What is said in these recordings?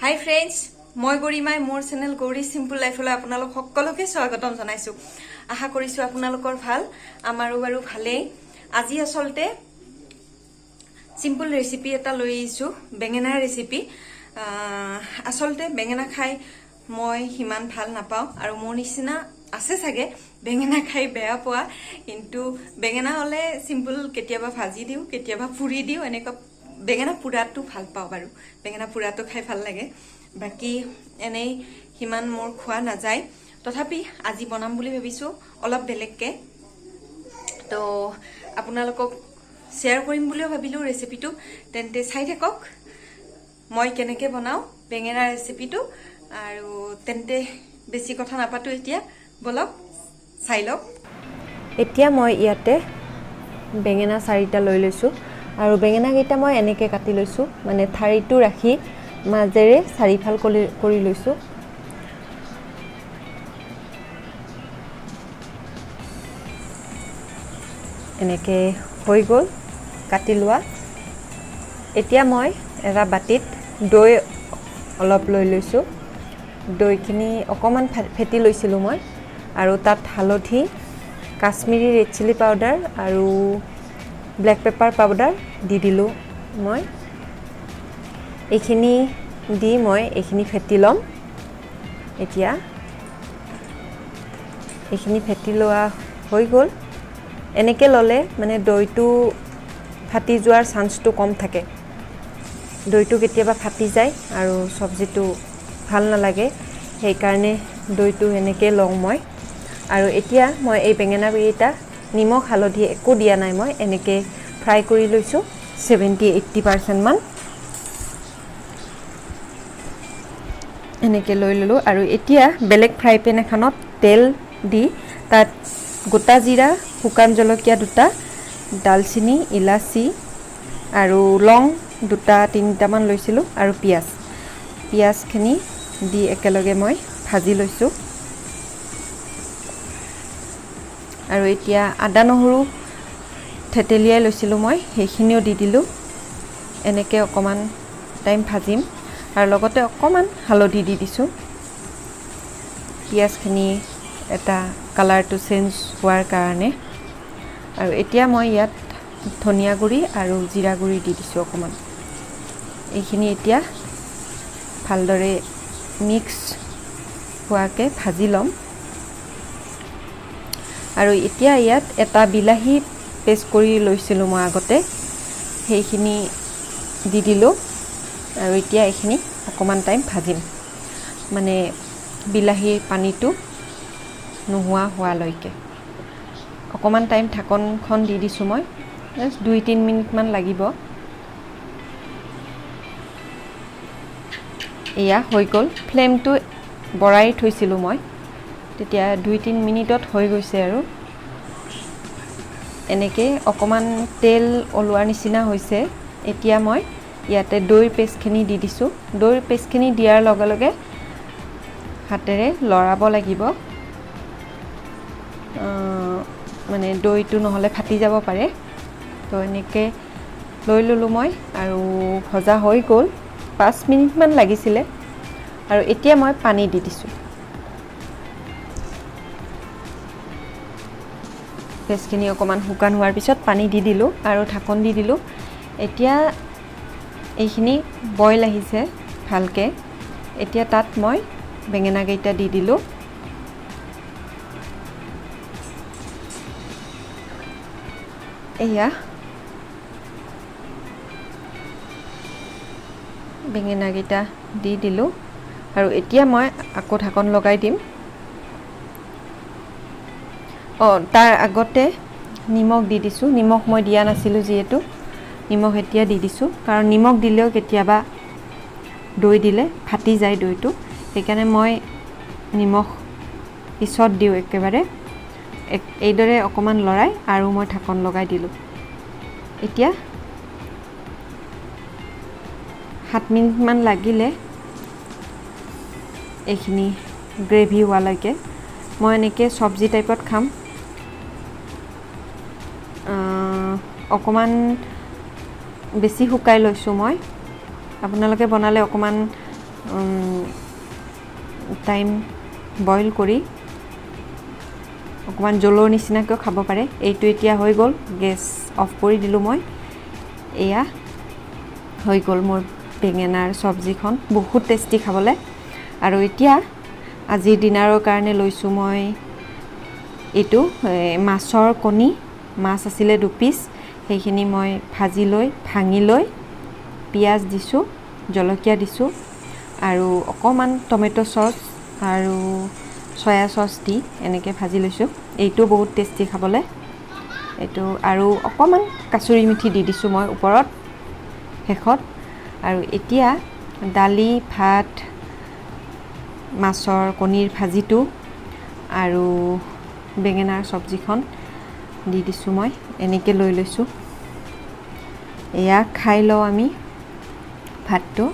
হাই friends, মই গৰিমাই মোৰ channel Gauri simple লাইফলৈ আপোনালোক সকলোকে স্বাগতম জনাইছো। আশা কৰিছো আপোনালোকৰ ভাল, আমাৰো বাৰু ভালেই। আজি আচলতে চিম্পল ৰেচিপি এটা লৈ আহিছো, বেঙেনাৰ ৰেচিপি। আচলতে বেঙেনা খাই মই সিমান ভাল নাপাওঁ আৰু মোৰ নিচিনা আছে চাগে বেঙেনা খাই বেয়া পোৱা, কিন্তু বেঙেনা হলে চিম্পল কেতিয়াবা ভাজি দিওঁ, কেতিয়াবা পুৰি দিওঁ, এনেকুৱা বেঙেনা পুৰাটো ভাল পাওঁ বাৰু। বেঙেনা পুৰাটো খাই ভাল লাগে, বাকি এনেই সিমান মোৰ খোৱা নাযায়। তথাপি আজি বনাম বুলি ভাবিছো অলপ বেলেগকে, তো আপোনালোকক শ্বেয়াৰ কৰিম বুলিও ভাবিলো ৰেচিপিটো। তেন্তে চাই থাকক মই কেনেকৈ বনাওঁ বেঙেনাৰ ৰেচিপিটো। আৰু তেন্তে বেছি কথা নাপাতো, এতিয়া বলক চাই লওক। এতিয়া মই ইয়াতে বেঙেনা 4টা লৈ লৈছোঁ আৰু বেঙেনাকেইটা মই এনেকৈ কাটি লৈছোঁ, মানে ঠাৰিটো ৰাখি মাজেৰে 4ফাল কৰি লৈছোঁ। এনেকৈ হৈ গ'ল কাটি লোৱা। এতিয়া মই এটা বাটিত দৈ অলপ লৈ লৈছোঁ। দৈখিনি অকণমান ফেটি লৈছিলোঁ মই, আৰু তাত হালধি, কাশ্মীৰী ৰেড চিলি পাউডাৰ আৰু ব্লেক পেপাৰ পাউডাৰ দি দিলোঁ মই। এইখিনি দি মই এইখিনি ফেটি ল'ম। এতিয়া এইখিনি ফেটি লোৱা হৈ গ'ল। এনেকৈ ল'লে মানে দৈটো ফাটি যোৱাৰ চান্সটো কম থাকে। দৈটো কেতিয়াবা ফাটি যায় আৰু চব্জিটো ভাল নালাগে, সেইকাৰণে দৈটো এনেকৈ লওঁ মই। আৰু এতিয়া মই এই বেঙেনাকেইটা নিমখ হালধি একো দিয়া নাই, মই এনেকৈ ফ্ৰাই কৰি লৈছোঁ 70-80% মান। এনেকৈ লৈ ল'লোঁ আৰু এতিয়া বেলেগ ফ্ৰাই পেন এখনত তেল দি তাত গোটা জিৰা, শুকান জলকীয়া 2টা, ডালচিনি, ইলাচি আৰু লং 2-3টামান লৈছিলোঁ, আৰু পিঁয়াজখিনি দি একেলগে মই ভাজি লৈছোঁ। আৰু এতিয়া আদা নহৰু থেতেলিয়াই লৈছিলোঁ মই, সেইখিনিও দি দিলোঁ। এনেকৈ অকণমান টাইম ভাজিম আৰু লগতে অকণমান হালধি দি দিছোঁ, পিঁয়াজখিনি এটা কালাৰটো চেঞ্জ হোৱাৰ কাৰণে। আৰু এতিয়া মই ইয়াত ধনিয়া গুড়ি আৰু জিৰা গুড়ি দি দিছোঁ অকণমান। এইখিনি এতিয়া ভালদৰে মিক্স হোৱাকৈ ভাজি ল'ম। আৰু এতিয়া ইয়াত এটা বিলাহী পেষ্ট কৰি লৈছিলোঁ মই আগতে, সেইখিনি দি দিলোঁ। আৰু এতিয়া এইখিনি অকণমান টাইম ভাজিম, মানে বিলাহীৰ পানীটো নোহোৱা হোৱালৈকে। অকণমান টাইম ঢাকনখন দি দিছোঁ মই, জাষ্ট 2-3 মিনিটমান লাগিব। এয়া হৈ গ'ল। ফ্লেমটো বঢ়াই থৈছিলোঁ মই, তেতিয়া 2-3 মিনিটত হৈ গৈছে। আৰু এনেকৈ অকণমান তেল ওলোৱাৰ নিচিনা হৈছে। এতিয়া মই ইয়াতে দৈৰ পেষ্টখিনি দি দিছোঁ। দৈৰ পেষ্টখিনি দিয়াৰ লগে লগে হাতেৰে লৰাব লাগিব, মানে দৈটো নহ'লে ফাটি যাব পাৰে। তো এনেকৈ লৈ ল'লোঁ মই, আৰু ভজা হৈ গ'ল। 5 মিনিটমান লাগিছিলে। আৰু এতিয়া মই পানী দি দিছোঁ। পেষ্টখিনি অকণমান শুকান হোৱাৰ পিছত পানী দি দিলোঁ আৰু ঢাকন দি দিলোঁ। এতিয়া এইখিনি বইল আহিছে ভালকৈ। এতিয়া তাত মই বেঙেনাকেইটা দি দিলোঁ। এয়া বেঙেনাকেইটা দি দিলোঁ, আৰু এতিয়া মই আকৌ ঢাকন লগাই দিম। তাৰ আগতে নিমখ দি দিছোঁ। নিমখ মই দিয়া নাছিলোঁ যিহেতু, নিমখ এতিয়া দি দিছোঁ, কাৰণ নিমখ দিলেও কেতিয়াবা দৈ দিলে ফাটি যায় দৈটো, সেইকাৰণে মই নিমখ পিছত দিওঁ একেবাৰে। এইদৰে অকণমান লৰাই আৰু মই ঢাকন লগাই দিলোঁ। এতিয়া 7 মিনিটমান লাগিলে এইখিনি গ্ৰেভি হোৱালৈকে। মই এনেকৈ চব্জি টাইপত খাম। অকণমান বেছি শুকাই লৈছোঁ মই। আপোনালোকে বনালে অকণমান টাইম বইল কৰি অকণমান জোলৰ নিচিনাকৈও খাব পাৰে। এইটো এতিয়া হৈ গ'ল, গেছ অফ কৰি দিলোঁ মই। এয়া হৈ গ'ল মোৰ বেঙেনাৰ চব্জিখন, বহুত টেষ্টি খাবলৈ। আৰু এতিয়া আজিৰ ডিনাৰৰ কাৰণে লৈছোঁ মই এইটো মাছৰ কণী। মাছ আছিলে 2 পিচ, সেইখিনি মই ভাঙি লৈ পিঁয়াজ দিছোঁ, জলকীয়া দিছোঁ আৰু অকণমান টমেট' চচ আৰু চয়া চচ দি এনেকৈ ভাজি লৈছোঁ। এইটো বহুত টেষ্টি খাবলৈ। এইটো আৰু অকণমান কাচুৰি মেথি দি দিছোঁ মই ওপৰত শেষত। আৰু এতিয়া দালি, ভাত, মাছৰ কণীৰ ভাজিটো আৰু বেঙেনাৰ চব্জিখন দি দিছোঁ মই, এনেকৈ লৈ লৈছোঁ। এয়া খাই লওঁ আমি ভাতটো।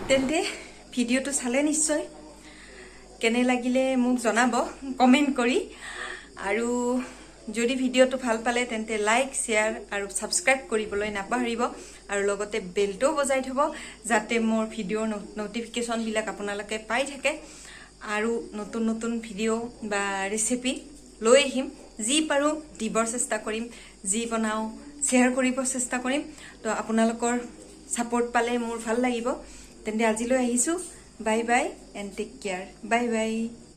তেন্তে ভিডিঅ'টো চালে নিশ্চয়, কেনে লাগিলে মোক জনাব কমেণ্ট কৰি। আৰু যদি ভিডিঅ'টো ভাল পালে তেন্তে লাইক, শ্বেয়াৰ আৰু ছাবস্ক্ৰাইব কৰিবলৈ নাপাহৰিব। আৰু লগতে বেলটোও বজাই থ'ব, যাতে মোৰ ভিডিঅ'ৰ ন'টিফিকেশ্যনবিলাক আপোনালোকে পাই থাকে। আৰু নতুন নতুন ভিডিঅ' বা ৰেচিপি লৈ আহিম, যি পাৰোঁ দিবৰ চেষ্টা কৰিম, যি বনাওঁ শ্বেয়াৰ কৰিব চেষ্টা কৰিম। তো আপোনালোকৰ ছাপোৰ্ট পালে মোৰ ভাল লাগিব। তেন্তে আজিলৈ আহিছোঁ। Bye bye and take care. Bye by.